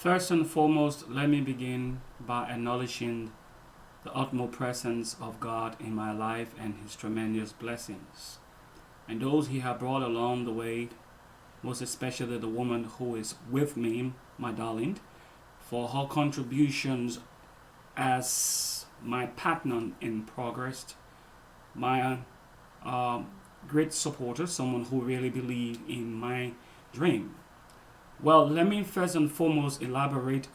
First and foremost, let me begin by acknowledging the utmost presence of God in my life and His tremendous blessings, and those He has brought along the way, most especially the woman who is with me, my darling, for her contributions as my partner in progress, my uh, great supporter, someone who really believes in my dream. Well, let me first and foremost elaborate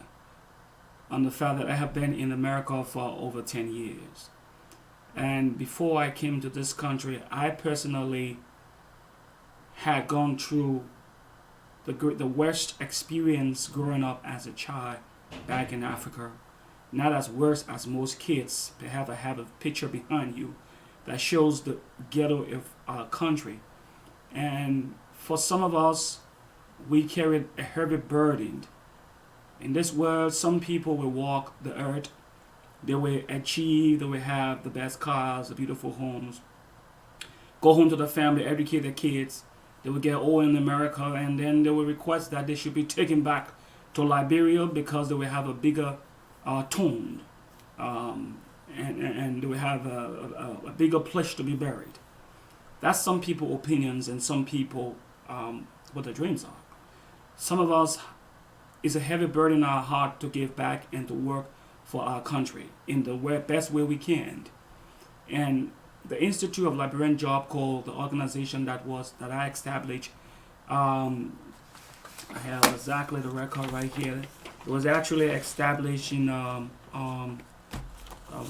on the fact that I have been in America for over 10 years. And before I came to this country, I personally had gone through the worst experience growing up as a child back in Africa. Not as worse as most kids. Perhaps I have a picture behind you that shows the ghetto of our country. And for some of us, we carried a heavy burden. In this world, some people will walk the earth. They will achieve, they will have the best cars, the beautiful homes, go home to the family, educate their kids. They will get old in America, and then they will request that they should be taken back to Liberia because they will have a bigger tomb, and they will have a bigger place to be buried. That's some people's opinions and some people what their dreams are. Some of us, it's a heavy burden in our heart to give back and to work for our country in the best way we can. And the Institute of Liberian Job Corps, the organization that I established, I have exactly the record right here. It was actually established in I will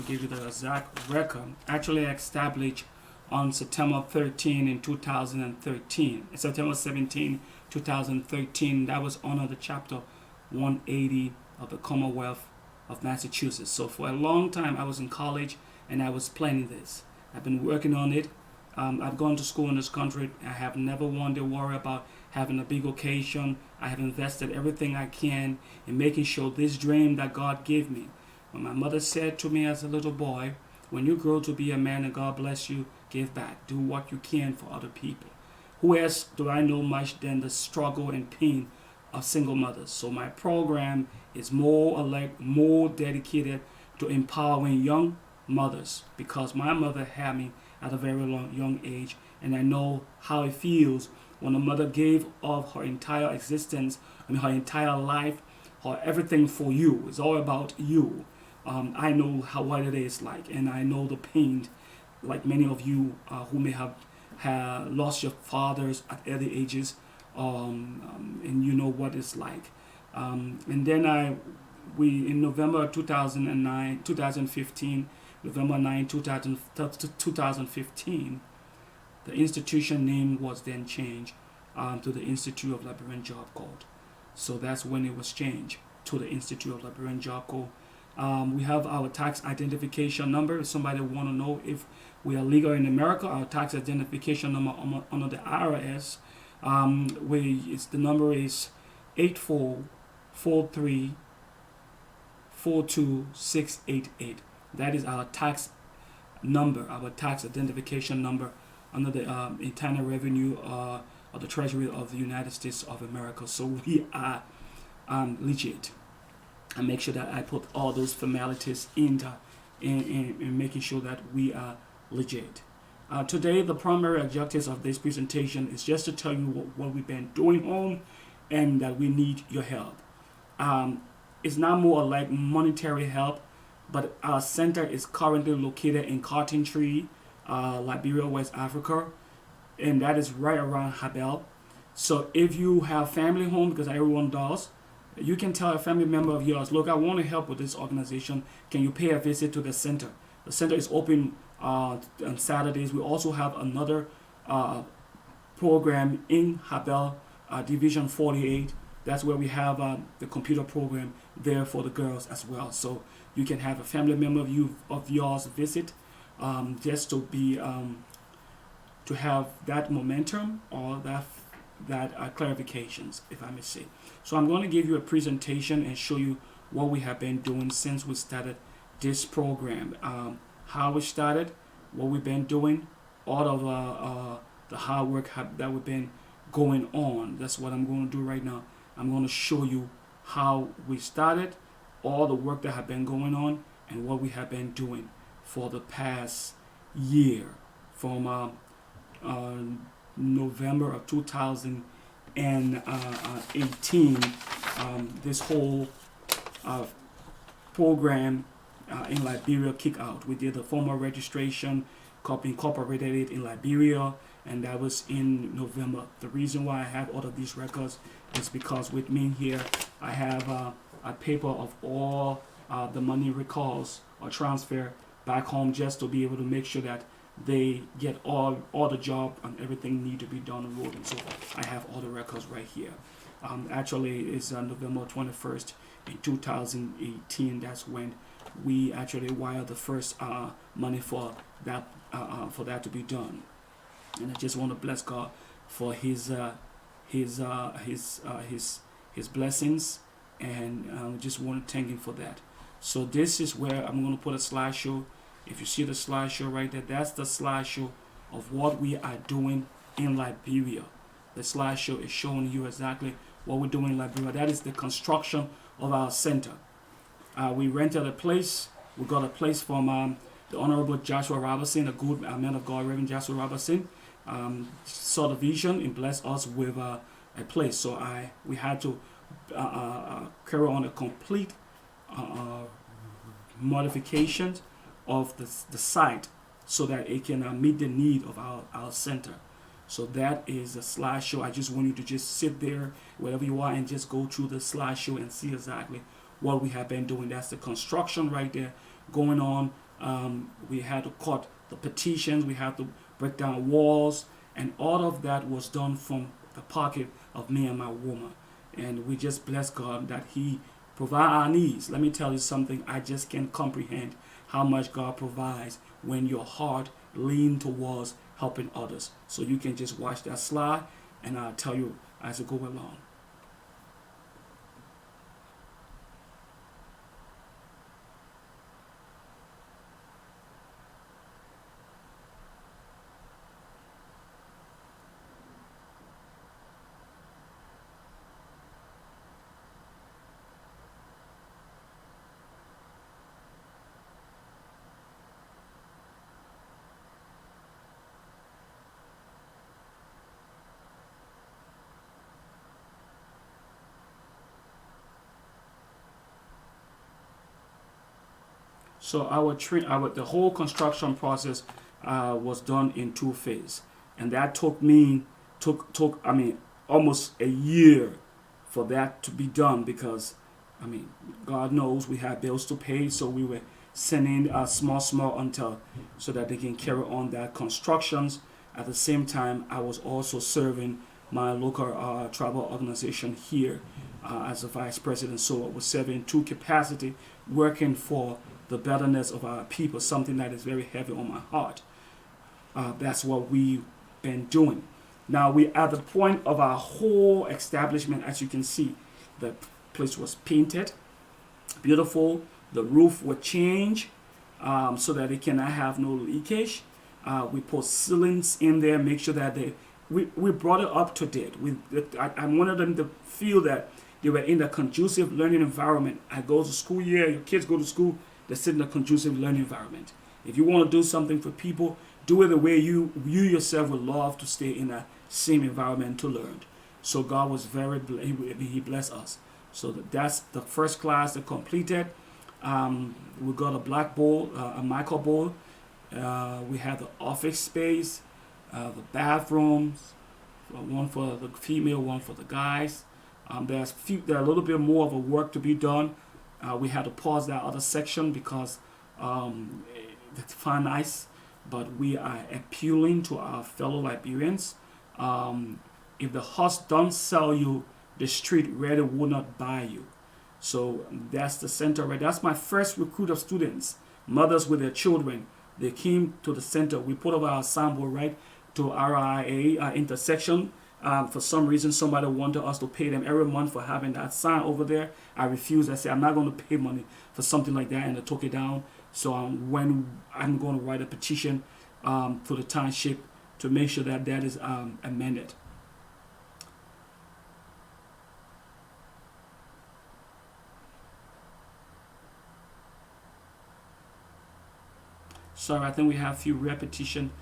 give you the exact record. Actually established on September 13 in 2013. September 17, 2013. That was under the Chapter 180 of the Commonwealth of Massachusetts. So for a long time, I was in college and I was planning this. I've been working on it. I've gone to school in this country. I have never wanted to worry about having a big occasion. I have invested everything I can in making sure this dream that God gave me. When my mother said to me as a little boy, when you grow to be a man and God bless you, give back. Do what you can for other people. Who else do I know much than the struggle and pain of single mothers? So my program is more dedicated to empowering young mothers because my mother had me at a very young age, and I know how it feels when a mother gave of her entire existence, her entire life, her everything for you. It's all about you. I know what it is like, and I know the pain, like many of you who may have lost your fathers at early ages, and you know what it's like. And then we in November 2015, November 9, 2015, the institution name was then changed to the Institute of Liberian Job Corps. So that's when it was changed to the Institute of Liberian Job Corps. We have our tax identification number. If somebody want to know if we are legal in America, our tax identification number under the IRS, the number is 8443-42688. That is our tax number, our tax identification number under the Internal Revenue of the Treasury of the United States of America. So we are legit. I make sure that I put all those formalities in making sure that we are legit. Today, the primary objectives of this presentation is just to tell you what we've been doing home and that we need your help. It's not more like monetary help, but our center is currently located in Cotton Tree, Liberia, West Africa, and that is right around Habel. So if you have family home, because everyone does, you can tell a family member of yours, look, I want to help with this organization. Can you pay a visit to the center? The center is open on Saturdays. We also have another program in Habel, Division 48. That's where we have the computer program there for the girls as well. So you can have a family member of yours visit just to be to have that momentum or that clarifications, if I may say. So I'm going to give you a presentation and show you what we have been doing since we started this program. How we started, what we've been doing, all of the hard work that we've been going on. That's what I'm going to do right now. I'm going to show you how we started, all the work that have been going on, and what we have been doing for the past year, from uh, November of 2018. This whole uh, program in Liberia kick out. We did the formal registration, incorporated it in Liberia, and that was in November. The reason why I have all of these records is because with me here, I have a paper of all the money recalls or transfer back home, just to be able to make sure that they get all the job and everything need to be done on road. And so I have all the records right here. Actually, it's November 21st in 2018. That's when we actually wired the first money for that to be done. And I just want to bless God for his blessings, and just want to thank him for that. So this is where I'm going to put a slideshow. If you see the slideshow right there, that's the slideshow of what we are doing in Liberia. The slideshow is showing you exactly what we're doing in Liberia. That is the construction of our center. We rented a place. We got a place from the Honorable Joshua Robertson, a good man of God, Reverend Joshua Robertson. Saw the vision and blessed us with a place. So we had to carry on a complete modification of the site so that it can meet the need of our center. So that is a slideshow. I just want you to just sit there wherever you are and just go through the slideshow and see exactly what we have been doing. That's the construction right there going on. We had to cut the petitions. We had to break down walls. And all of that was done from the pocket of me and my woman. And we just bless God that he provide our needs. Let me tell you something. I just can't comprehend how much God provides when your heart leans towards helping others. So you can just watch that slide, and I'll tell you as it go along. So the whole construction process was done in 2 phases, and that took almost a year for that to be done, because God knows we had bills to pay, so we were sending small until so that they can carry on that constructions. At the same time, I was also serving my local tribal organization here as a vice president, so I was serving 2 capacity, working for the betterness of our people, something that is very heavy on my heart. That's what we've been doing. Now we at the point of our whole establishment. As you can see, the place was painted, beautiful. The roof was changed so that it cannot have no leakage. We put ceilings in there, make sure that we brought it up to date. I wanted them to feel that they were in a conducive learning environment. I go to school here, your kids go to school, they sit in a conducive learning environment. If you want to do something for people, do it the way you yourself would love to stay in that same environment to learn. So God was he blessed us. So that's the first class that completed. We got a blackboard, a microboard. We have the office space, the bathrooms, one for the female, one for the guys. There's a little bit more of a work to be done. We had to pause that other section because it's fine, nice, but we are appealing to our fellow Liberians. If the horse don't sell you, the street really will not buy you. So that's the center, right? That's my first recruit of students, mothers with their children. They came to the center. We put up our signboard right to RIA intersection. For some reason, somebody wanted us to pay them every month for having that sign over there. I refused. I said, I'm not going to pay money for something like that, and I took it down. So when I'm going to write a petition for the township to make sure that is amended. Sorry, I think we have a few repetition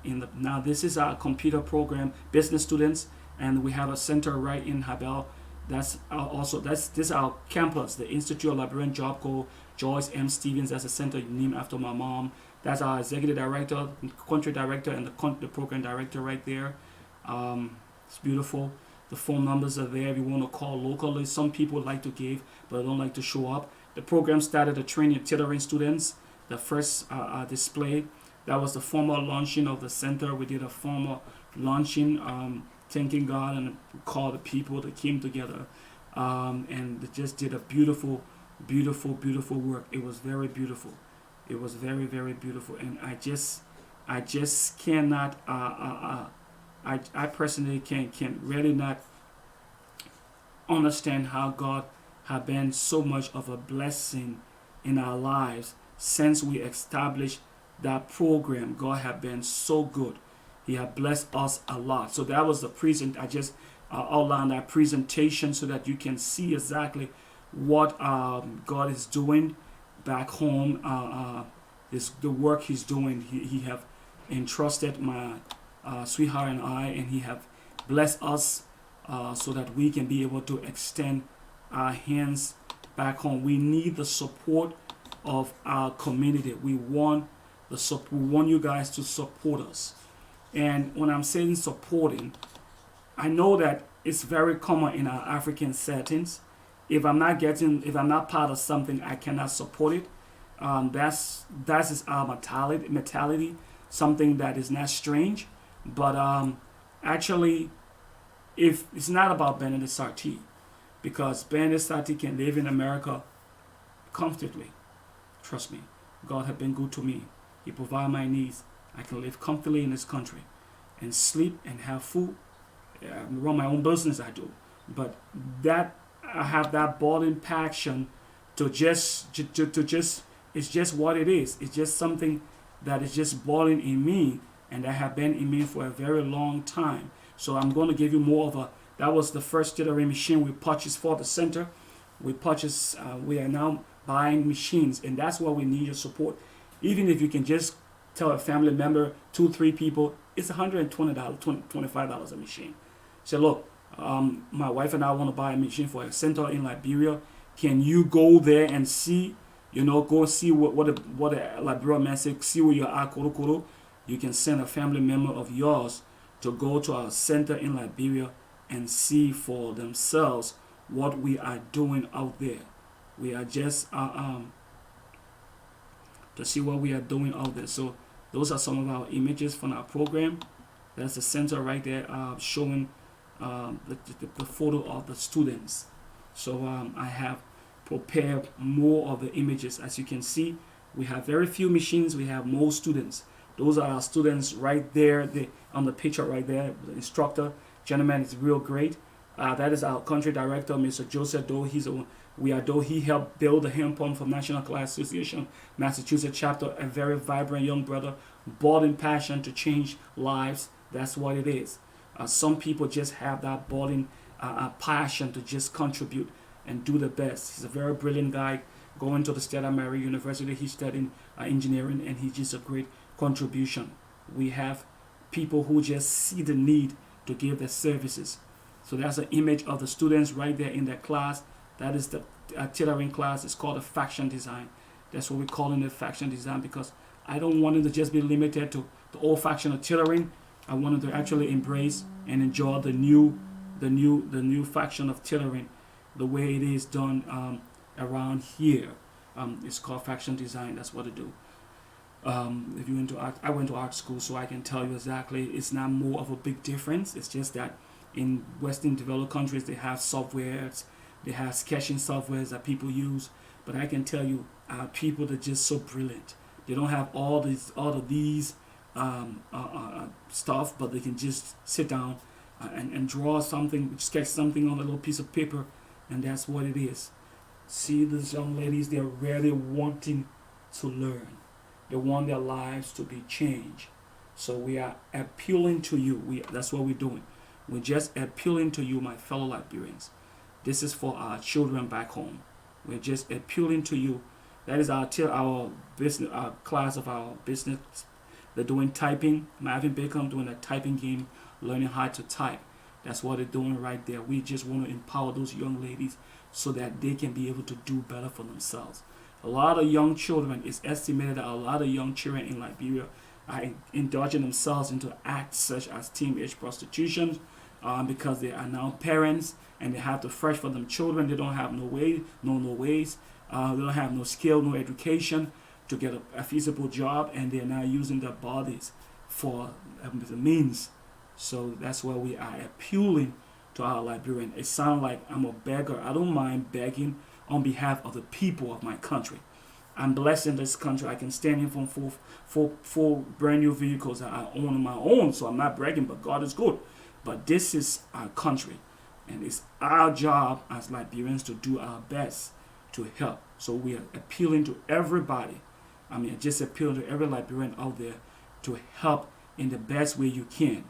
in the. Now this is our computer program, business students, and we have a center right in Habel. That's also this is our campus, the Institute of Liberian Job Corps. Joyce M. Stevens. That's a center named after my mom. That's our executive director, country director, and the program director right there. It's beautiful. The phone numbers are there if you want to call locally. Some people like to give, but don't like to show up. The program started the training of tailoring students. The first display, that was the formal launching of the center. We did a formal launching, thanking God, and called the people that came together. And they just did a beautiful, beautiful, beautiful work. It was very beautiful. It was very, very beautiful. And I just cannot, I personally can really not understand how God has been so much of a blessing in our lives since we established that program. God has been so good. He has blessed us a lot. So that was the I just outlined that presentation so that you can see exactly what God is doing back home. The work He's doing. He have entrusted my sweetheart and I, and He have blessed us so that we can be able to extend our hands back home. We need the support of our community. We want you guys to support us. And when I'm saying supporting, I know that it's very common in our African settings. If I'm not part of something, I cannot support it. That's just our mentality. Something that is not strange, but actually, if it's not about Benedict Sarti, because Benedict Sarti can live in America comfortably. Trust me, God has been good to me. He provides my needs. I can live comfortably in this country and sleep and have food. Run my own business, I do. But that I have that burning passion to just it's just what it is. It's just something that is just boiling in me, and that have been in me for a very long time. So I'm going to give you more of a. That was the first tailoring machine we purchased for the center. We are now buying machines, and that's why we need your support. Even if you can just tell a family member, 2-3 people, it's $120, $25 a machine. Say, look, my wife and I want to buy a machine for a center in Liberia. Can you go there and see? Go see what a Liberian man says. See where you are, Korokoro. You can send a family member of yours to go to our center in Liberia and see for themselves what we are doing out there. We are just to see what we are doing out there. So those are some of our images from our program. That's the center right there, showing the photo of the students. So I have prepared more of the images. As you can see, we have very few machines. We have more students. Those are our students right there. On the picture right there, the instructor, gentleman is real great. That is our country director, Mr. Joseph Doe. He helped build the Hemp Pump for National Class Association, Massachusetts chapter. A very vibrant young brother, boiling passion to change lives. That's what it is. Some people just have that boiling passion to just contribute and do the best. He's a very brilliant guy. Going to the State of Mary University, he's studying engineering, and he's just a great contribution. We have people who just see the need to give their services. So that's an image of the students right there in that class. That is the tailoring class. It's called a faction design. That's what we call it, faction design, because I don't want it to just be limited to the old faction of tailoring. I wanted to actually embrace and enjoy the new faction of tailoring, the way it is done around here. It's called faction design. That's what I do. If you're into art, I went to art school, so I can tell you exactly. It's not more of a big difference. It's just that in Western developed countries, they have softwares, they have sketching softwares that people use. But I can tell you, people that are just so brilliant. They don't have all of these stuff, but they can just sit down and draw something, sketch something on a little piece of paper, and that's what it is. See, these young ladies, they're really wanting to learn. They want their lives to be changed. So we are appealing to you. That's what we're doing. We're just appealing to you, my fellow Liberians. This is for our children back home. We're just appealing to you That is our business, our class of our business. They're doing typing. Marvin Bacon doing a typing game, learning how to type. That's what they're doing right there. We just want to empower those young ladies so that they can be able to do better for themselves. A lot of young children, it's estimated that a lot of young children in Liberia are indulging themselves into acts such as teenage prostitution because they are now parents and they have to fresh for them children. They don't have no way, no ways. They don't have no skill, no education to get a feasible job, and they're now using their bodies for the means. So that's why we are appealing to our Liberian. It sounds like I'm a beggar. I don't mind begging on behalf of the people of my country. I'm blessed in this country. I can stand in front of four brand new vehicles that I own on my own. So I'm not bragging, but God is good. But this is our country. And it's our job as Liberians to do our best to help. So we are appealing to everybody. Just appealing to every Liberian out there to help in the best way you can.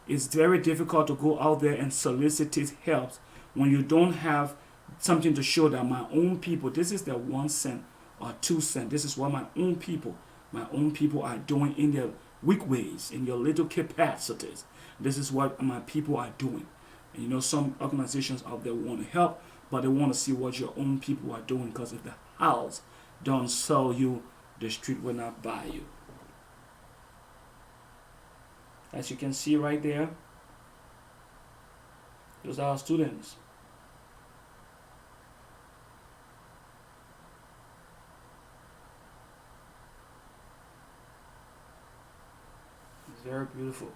It's very difficult to go out there and solicit help when you don't have something to show that my own people, this is their 1 cent or 2 cents. This is what my own people are doing in their weak ways, in your little capacities. This is what my people are doing. And some organizations out there want to help, but they want to see what your own people are doing, because if the house don't sell you, the street will not buy you. As you can see right there, those are our students. It's very beautiful.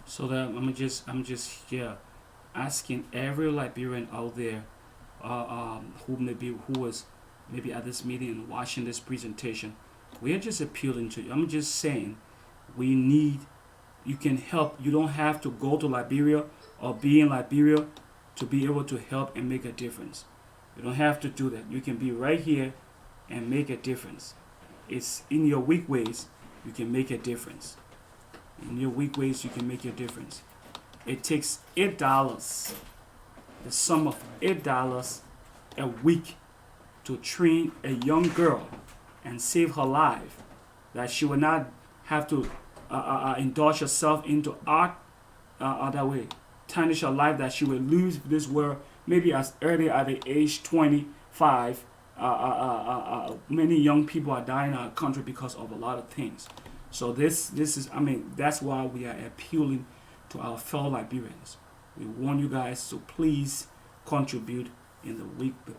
So that I'm just here asking every Liberian out there who was maybe at this meeting and watching this presentation. We are just appealing to you. I'm just saying, you can help. You don't have to go to Liberia or be in Liberia to be able to help and make a difference. You don't have to do that. You can be right here and make a difference. It's in your weak ways you can make a difference. In your weak ways you can make a difference. It takes $8, the sum of $8 a week, to train a young girl and save her life, that she will not have to indulge herself into art that way, tarnish her life, that she will lose this world maybe as early as the age 25. Many young people are dying in our country because of a lot of things. So this is, that's why we are appealing to our fellow Liberians. We want you guys to please contribute in the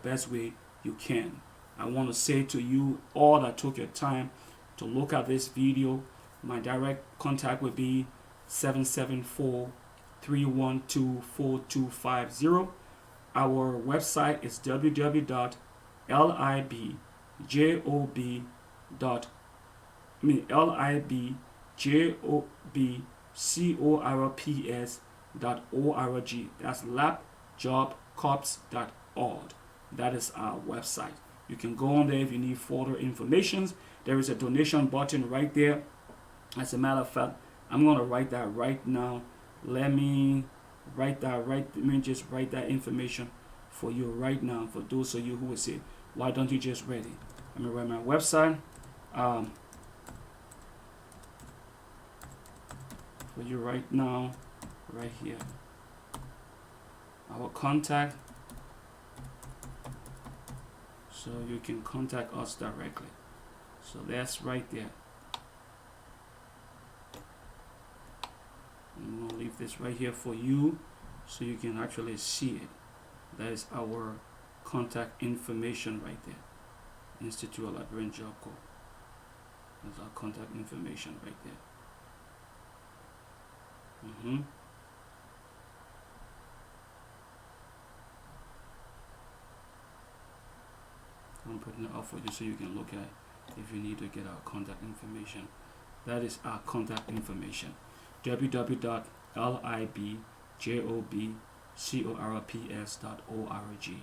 best way you can. I want to say to you all that took your time to look at this video, my direct contact would be 774-312-4250. Our website is libjobcorps.org. That's labjobcorps.org. That is our website. You can go on there if you need further information. There is a donation button right there. As a matter of fact, I'm going to write that right now. Let me just write that information for you right now, for those of you who will say, why don't you just read it? Let me write my website for you right now, right here. Our contact So you can contact us directly. So that's right there. I'm gonna leave this right here for you so you can actually see it. That is our contact information right there. Institute of Liberian Job Corps. That's our contact information right there. I'm putting it up for you so you can look at if you need to get our contact information. That is our contact information. www.libjobcorps.org.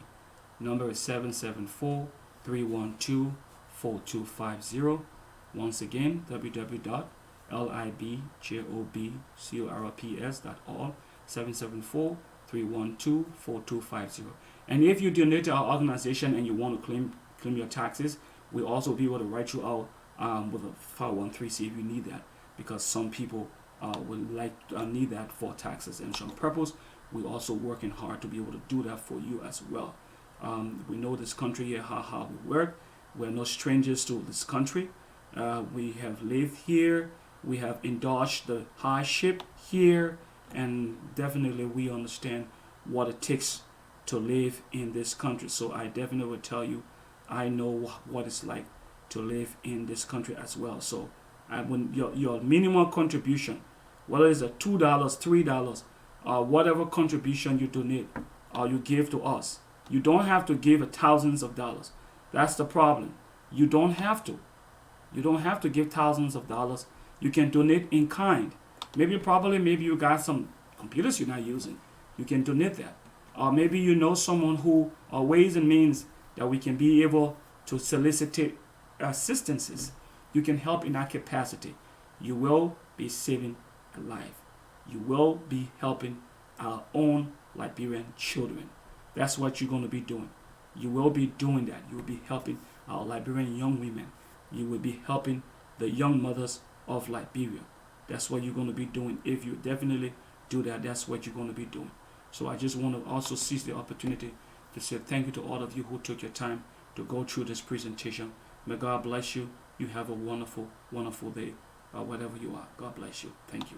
Number is 774-312-4250. Once again, www.libjobcorps.org, 774-312-4250. And if you donate to our organization and you want to claim your taxes, we'll also be able to write you out with a 513C if you need that, because some people would need that for taxes and some purpose. We're also working hard to be able to do that for you as well. We know this country here, how we work. We're no strangers to this country. We have lived here. We have indulged the hardship here, and definitely we understand what it takes to live in this country. So I definitely would tell you, I know what it's like to live in this country as well. So when your minimum contribution, whether it's a $2, $3, whatever contribution you donate or you give to us, you don't have to give thousands of dollars. That's the problem. You don't have to. You don't have to give thousands of dollars. You can donate in kind. Maybe you got some computers you're not using. You can donate that. Or maybe you know someone who, or ways and means that we can be able to solicit assistances. You can help in that capacity. You will be saving a life. You will be helping our own Liberian children. That's what you're going to be doing. You will be doing that. You will be helping our Liberian young women. You will be helping the young mothers of Liberia. That's what you're going to be doing. If you definitely do that, that's what you're going to be doing. So I just want to also seize the opportunity to say thank you to all of you who took your time to go through this presentation. May God bless you. You have a wonderful, wonderful day, wherever you are. God bless you. Thank you.